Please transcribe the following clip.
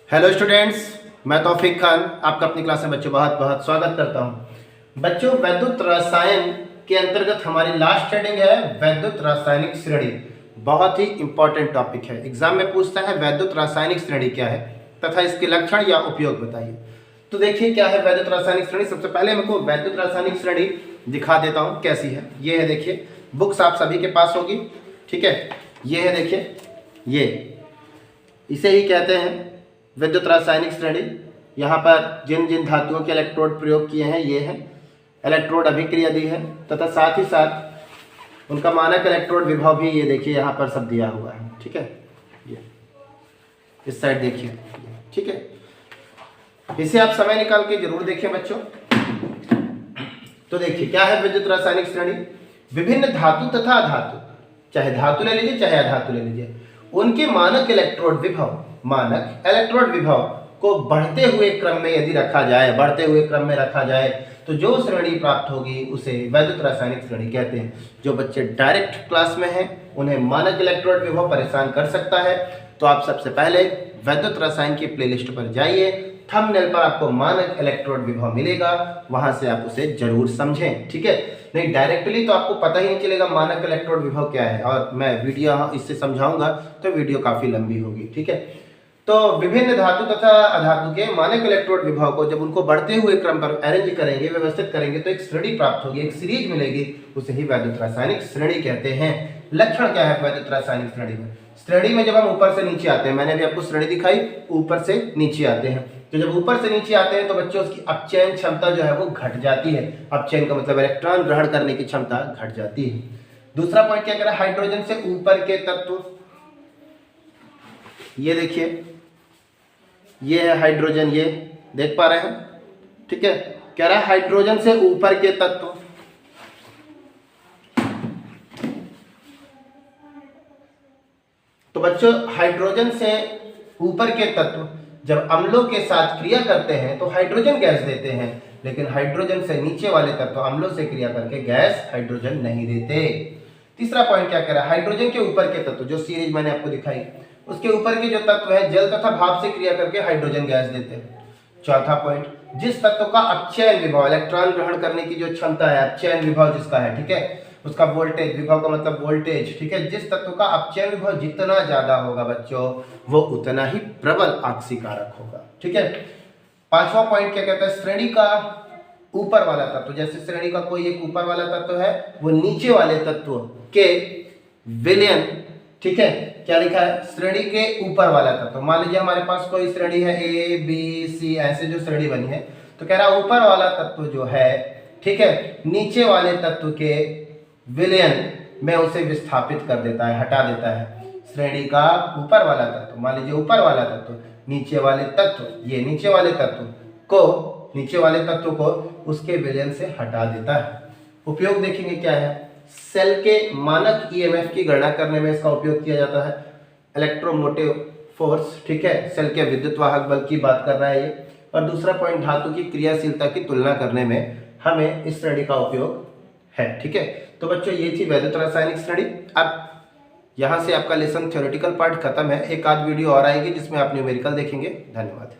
Hello students, मैं तौफीक खान आपका अपनी क्लास में बच्चों बहुत बहुत स्वागत करता हूं। बच्चों, वैद्युत रसायन के अंतर्गत हमारी लास्ट हेडिंग है वैद्युत रासायनिक श्रेणी। बहुत ही इंपॉर्टेंट टॉपिक है, एग्जाम में पूछता है वैद्युत रासायनिक श्रेणी क्या है तथा इसके लक्षण या उपयोग बताइए। तो देखिए क्या है वैद्युत रासायनिक श्रेणी। सबसे पहले मैं वैद्युत रासायनिक श्रेणी दिखा देता हूँ कैसी है। ये है, देखिए बुक्स आप सभी के पास होगी, ठीक है। ये है, देखिए ये इसे ही कहते हैं विद्युत रासायनिक श्रेणी। यहाँ पर जिन जिन धातुओं के इलेक्ट्रोड प्रयोग किए हैं ये हैं, इलेक्ट्रोड अभिक्रिया दी है तथा साथ ही साथ उनका मानक इलेक्ट्रोड विभव भी ये देखिए यहाँ पर सब दिया हुआ है, ठीक है। ये इस साइड देखिए, ठीक है। इसे आप समय निकाल के जरूर देखें बच्चों। तो देखिए क्या है विद्युत रासायनिक श्रेणी। विभिन्न धातु तथा अधातु, चाहे धातु ले लीजिए चाहे अधातु ले लीजिए, उनके मानक इलेक्ट्रोड विभव को बढ़ते हुए क्रम में यदि रखा जाए, तो जो श्रेणी प्राप्त होगी उसे वैद्युत रासायनिक श्रेणी कहते हैं। जो बच्चे डायरेक्ट क्लास में हैं उन्हें मानक इलेक्ट्रोड विभव परेशान कर सकता है, तो आप सबसे पहले वैद्युत रसायन की प्लेलिस्ट पर जाइए, थंबनेल पर आपको मानक इलेक्ट्रोड विभव मिलेगा, वहां से आप उसे जरूर समझें, ठीक है। नहीं डायरेक्टली तो आपको पता ही नहीं चलेगा मानक इलेक्ट्रोड विभव क्या है, और मैं वीडियो इससे समझाऊंगा तो वीडियो काफी लंबी होगी, ठीक है। तो विभिन्न धातु तथा अधातु के मानक इलेक्ट्रोड विभव को जब उनको बढ़ते हुए क्रम पर अरेंज करेंगे, व्यवस्थित करेंगे, तो एक श्रेणी प्राप्त होगी, एक सीरीज मिलेगी, उसे ही वैद्युत रासायनिक श्रेणी कहते हैं। लक्षण क्या है वैद्युत रासायनिक श्रेणी में। श्रेणी में जब हम ऊपर से नीचे आते हैं, मैंने अभी आपको श्रेणी दिखाई, ऊपर से नीचे आते हैं, तो जब ऊपर से नीचे आते हैं तो बच्चों उसकी अपचयन क्षमता जो है वो घट जाती है। अपचयन का मतलब इलेक्ट्रॉन ग्रहण करने की क्षमता घट जाती है। दूसरा पॉइंट क्या कह रहा है, हाइड्रोजन से ऊपर के तत्व, ये देखिए ये है हाइड्रोजन, ये देख पा रहे हैं, ठीक है। कह रहा है हाइड्रोजन से ऊपर के तत्व, तो बच्चों हाइड्रोजन से ऊपर के तत्व जब अम्लों के साथ क्रिया करते हैं तो हाइड्रोजन गैस देते हैं, लेकिन हाइड्रोजन से नीचे वाले तत्व अम्लों से क्रिया करके गैस हाइड्रोजन नहीं देते। तीसरा पॉइंट क्या कह रहा है, हाइड्रोजन के ऊपर के तत्व, जो सीरीज मैंने आपको दिखाई, उसके ऊपर के जो तत्व है जल तथा भाप से क्रिया करके हाइड्रोजन गैस देते हैं। चौथा पॉइंट, जिस तत्व का अपचयन विभव, इलेक्ट्रॉन ग्रहण करने की जो क्षमता है, अपचयन विभव जिसका है, ठीक है, उसका वोल्टेज, विभव का मतलब वोल्टेज, ठीक है, जिस तत्व का अपचयन विभव जितना ज्यादा होगा बच्चों वो उतना ही प्रबल आक्सीकारक होगा, ठीक है। पांचवा पॉइंट क्या कहता है, श्रेणी का ऊपर वाला तत्व, जैसे श्रेणी का कोई एक ऊपर वाला तत्व है, वो नीचे वाले तत्व के विलयन, ठीक है, क्या लिखा है, श्रेणी के ऊपर वाला तत्व। मान लीजिए हमारे पास कोई श्रेणी है ए बी सी, ऐसे जो श्रेणी बनी है, तो कह रहा ऊपर वाला तत्व जो है, ठीक है, नीचे वाले तत्व के विलयन में उसे विस्थापित कर देता है, हटा देता है। श्रेणी का ऊपर वाला तत्व, मान लीजिए ऊपर वाला तत्व नीचे वाले तत्व, ये नीचे वाले तत्व को उसके विलयन से हटा देता है। उपयोग देखेंगे क्या है, सेल के मानक ईएमएफ की गणना करने में इसका उपयोग किया जाता है। इलेक्ट्रोमोटिव फोर्स, ठीक है, सेल के विद्युत वाहक बल की बात कर रहा है ये। और दूसरा पॉइंट, धातु की क्रियाशीलता की तुलना करने में हमें इस श्रेणी का उपयोग है, ठीक है। तो बच्चों ये थी वैद्युत रासायनिक श्रेणी। अब यहाँ से आपका लेसन थ्योरेटिकल पार्ट खत्म है, एक आध वीडियो और आएगी जिसमें आप न्यूमेरिकल देखेंगे। धन्यवाद।